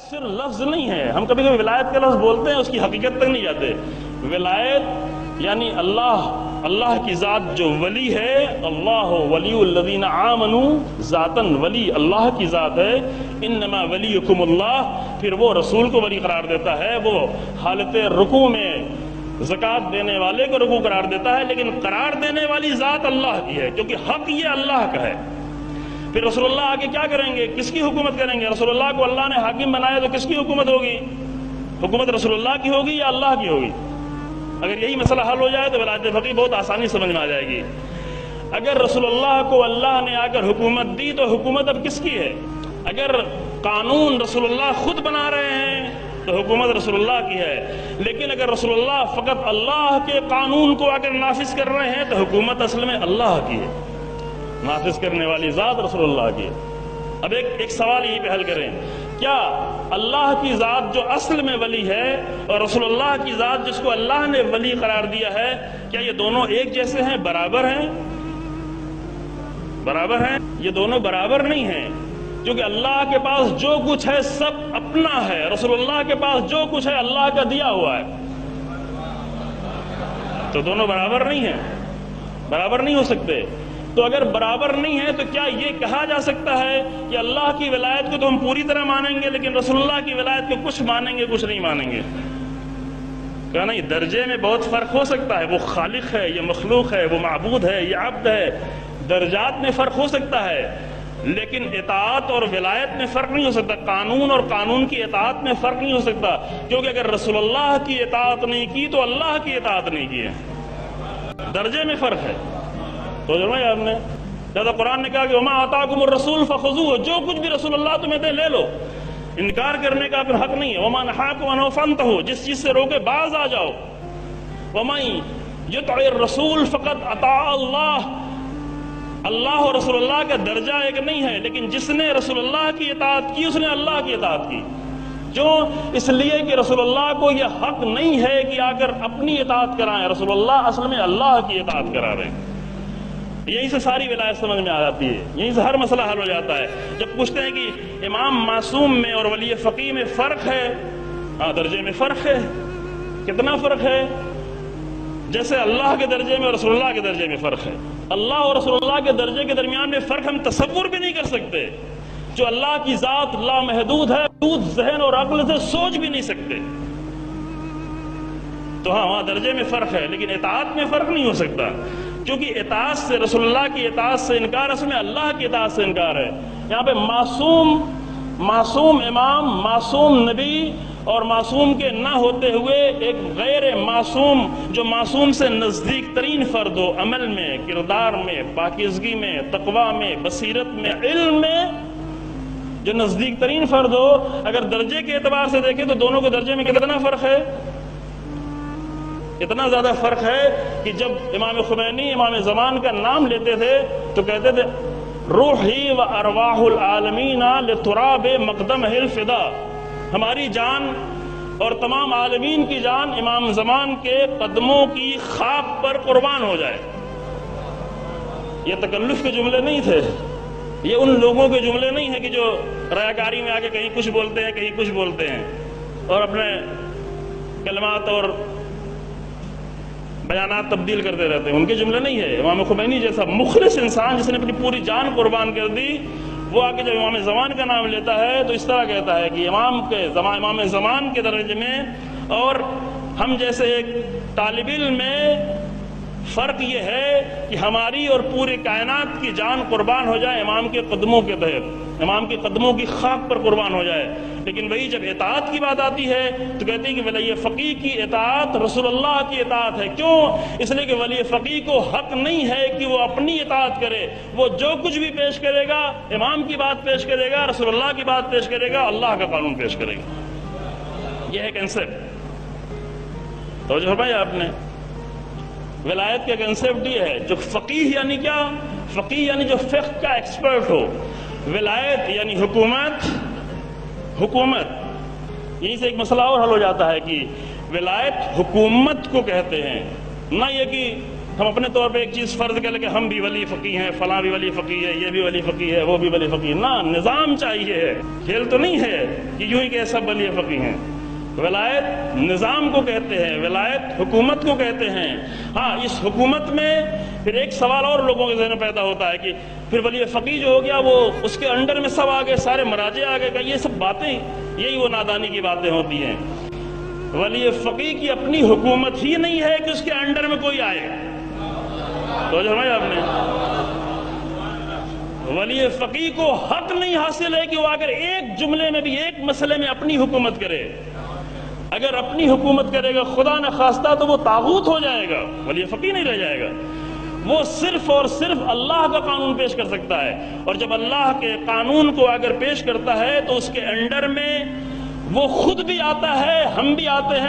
صرف لفظ نہیں ہے. ہم کبھی کبھی ولایت کا لفظ بولتے ہیں، اس کی حقیقت تک نہیں جاتے. ولایت یعنی اللہ کی ذات جو ولی ہے، اللہ ولی الذین آمنوا، ذاتاً ولی اللہ کی ذات ہے. انما ولیکم اللہ، پھر وہ رسول کو ولی قرار دیتا ہے. وہ حالت رکوع میں زکوٰۃ دینے والے کو رکوع قرار دیتا ہے، لیکن قرار دینے والی ذات اللہ کی ہے، کیونکہ حق یہ اللہ کا ہے. پھر رسول اللہ آگے کیا کریں گے؟ کس کی حکومت کریں گے؟ رسول اللہ کو اللہ نے حاکم بنایا تو کس کی حکومت ہوگی؟ حکومت رسول اللہ کی ہوگی یا اللہ کی ہوگی؟ اگر یہی مسئلہ حل ہو جائے تو ولایت فقیہ بہت آسانی سمجھ میں آ جائے گی. اگر رسول اللہ کو اللہ نے آ کر حکومت دی تو حکومت اب کس کی ہے؟ اگر قانون رسول اللہ خود بنا رہے ہیں تو حکومت رسول اللہ کی ہے، لیکن اگر رسول اللہ فقط اللہ کے قانون کو اگر نافذ کر رہے ہیں تو حکومت اصل میں اللہ کی ہے، نافذ کرنے والی ذات رسول اللہ کی ہے. اب ایک سوال یہی پہ حل کریں، کیا اللہ کی ذات جو اصل میں ولی ہے اور رسول اللہ کی ذات جس کو اللہ نے ولی قرار دیا ہے، کیا یہ دونوں ایک جیسے ہیں، برابر ہیں؟ برابر ہیں؟ یہ دونوں برابر نہیں ہیں، کیونکہ اللہ کے پاس جو کچھ ہے سب اپنا ہے، رسول اللہ کے پاس جو کچھ ہے اللہ کا دیا ہوا ہے. تو دونوں برابر نہیں ہیں، برابر نہیں ہو سکتے. تو اگر برابر نہیں ہے تو کیا یہ کہا جا سکتا ہے کہ اللہ کی ولایت کو تو ہم پوری طرح مانیں گے لیکن رسول اللہ کی ولایت کو کچھ مانیں گے کچھ نہیں مانیں گے؟ کہا نہیں، درجے میں بہت فرق ہو سکتا ہے. وہ خالق ہے، یہ مخلوق ہے، وہ معبود ہے، یہ عبد ہے. درجات میں فرق ہو سکتا ہے لیکن اطاعت اور ولایت میں فرق نہیں ہو سکتا. قانون اور قانون کی اطاعت میں فرق نہیں ہو سکتا، کیونکہ اگر رسول اللہ کی اطاعت نہیں کی تو اللہ کی اطاعت نہیں کی ہے. درجے میں فرق ہے. تو آپ نے جیسا قرآن نے کہا کہ وما آتاکم الرسول فخذوہ، جو کچھ بھی رسول اللہ تمہیں دے لے لو، انکار کرنے کا پھر حق نہیں ہے. وما نہاکم عنہ فانتہوا، جس چیز سے روکے باز آ جاؤ. ومن یطع الرسول فقد اطاع اللہ، اللہ اور رسول اللہ کا درجہ ایک نہیں ہے، لیکن جس نے رسول اللہ کی اطاعت کی اس نے اللہ کی اطاعت کی. جو اس لیے کہ رسول اللہ کو یہ حق نہیں ہے کہ آ کر اپنی اطاعت کرائیں، رسول اللہ اصل میں اللہ کی اطاعت کرا رہے ہیں. یہیں سے ساری ولایت سمجھ میں آ جاتی ہے، یہیں سے ہر مسئلہ حل ہو جاتا ہے. جب پوچھتے ہیں کہ امام معصوم میں اور ولی فقیہ میں فرق ہے، ہاں درجے میں فرق ہے. کتنا فرق ہے؟ جیسے اللہ کے درجے میں اور رسول اللہ کے درجے میں فرق ہے. اللہ اور رسول اللہ کے درجے کے درمیان میں فرق ہم تصور بھی نہیں کر سکتے. جو اللہ کی ذات لامحدود ہے، محدود ذہن اور عقل سے سوچ بھی نہیں سکتے. تو ہاں وہاں درجے میں فرق ہے لیکن اطاعت میں فرق نہیں ہو سکتا، کیونکہ اطاعت سے، رسول اللہ کی اطاعت سے انکار اصل میں اللہ کی اطاعت سے انکار ہے. یہاں پہ معصوم امام، معصوم نبی اور معصوم کے نہ ہوتے ہوئے ایک غیر معصوم جو معصوم سے نزدیک ترین فرد ہو، عمل میں، کردار میں، پاکیزگی میں، تقوی میں، بصیرت میں، علم میں، جو نزدیک ترین فرد ہو، اگر درجے کے اعتبار سے دیکھیں تو دونوں کے درجے میں کتنا فرق ہے؟ اتنا زیادہ فرق ہے کہ جب امام خمینی امام زمان کا نام لیتے تھے تو کہتے تھے روحی و ارواح العالمین لتراب مقدمہ الفدا، ہماری جان اور تمام عالمین کی جان امام زمان کے قدموں کی خاک پر قربان ہو جائے. یہ تکلف کے جملے نہیں تھے، یہ ان لوگوں کے جملے نہیں ہیں کہ جو ریاکاری میں آ کے کہیں کچھ بولتے ہیں کہیں کچھ بولتے ہیں اور اپنے کلمات اور بیانات تبدیل کرتے رہتے ہیں. ان کے جملے نہیں ہے. امام خمینی جیسا مخلص انسان جس نے اپنی پوری جان قربان کر دی، وہ آ کے جب امام زمان کا نام لیتا ہے تو اس طرح کہتا ہے کہ امام زمان کے درجے میں اور ہم جیسے ایک طالب علم میں فرق یہ ہے کہ ہماری اور پوری کائنات کی جان قربان ہو جائے امام کے قدموں کے تحت، امام کے قدموں کی خاک پر قربان ہو جائے. لیکن وہی جب اطاعت کی بات آتی ہے تو کہتے ہیں کہ ولی فقیہ کی اطاعت رسول اللہ کی اطاعت ہے. کیوں؟ اس لیے کہ ولی فقیہ کو حق نہیں ہے کہ وہ اپنی اطاعت کرے. وہ جو کچھ بھی پیش کرے گا امام کی بات پیش کرے گا، رسول اللہ کی بات پیش کرے گا، اللہ کا قانون پیش کرے گا. یہ ہے کنسپٹ. توجہ فرمایا آپ نے. ولایت کا کنسپٹ یہ ہے. جو فقیہ یعنی کیا؟ فقیہ یعنی جو فقہ کا ایکسپرٹ ہو. ولایت یعنی حکومت. یہیں سے ایک مسئلہ اور حل ہو جاتا ہے کہ ولایت حکومت کو کہتے ہیں، نہ یہ کہ ہم اپنے طور پہ ایک چیز فرض کر لیں کہ ہم بھی ولی فقی ہیں، فلاں بھی ولی فقی ہے، یہ بھی ولی فقی ہے، وہ بھی ولی فقی ہے۔ نہ، نظام چاہیے، کھیل تو نہیں ہے کہ یوں ہی کہ سب ولی فقی ہیں۔ ولایت نظام کو کہتے ہیں، ولایت حکومت کو کہتے ہیں۔ ہاں، اس حکومت میں پھر ایک سوال اور لوگوں کے ذہن میں پیدا ہوتا ہے کہ پھر ولی فقی جو ہو گیا وہ اس کے انڈر میں سب آگے، سارے مراجع آگے، کہ یہ سب باتیں، یہی وہ نادانی کی باتیں ہوتی ہیں۔ ولی فقی کی اپنی حکومت ہی نہیں ہے کہ اس کے انڈر میں کوئی آئے۔ تو سمجھا آپ نے؟ ولی فقی کو حق نہیں حاصل ہے کہ وہ اگر ایک جملے میں بھی، ایک مسئلے میں اپنی حکومت کرے۔ اگر اپنی حکومت کرے گا خدا نہ خواستہ تو وہ طاغوت ہو جائے گا، ولی فقی نہیں رہ جائے گا۔ وہ صرف اور صرف اللہ کا قانون پیش کر سکتا ہے، اور جب اللہ کے قانون کو اگر پیش کرتا ہے تو اس کے انڈر میں وہ خود بھی آتا ہے، ہم بھی آتے ہیں۔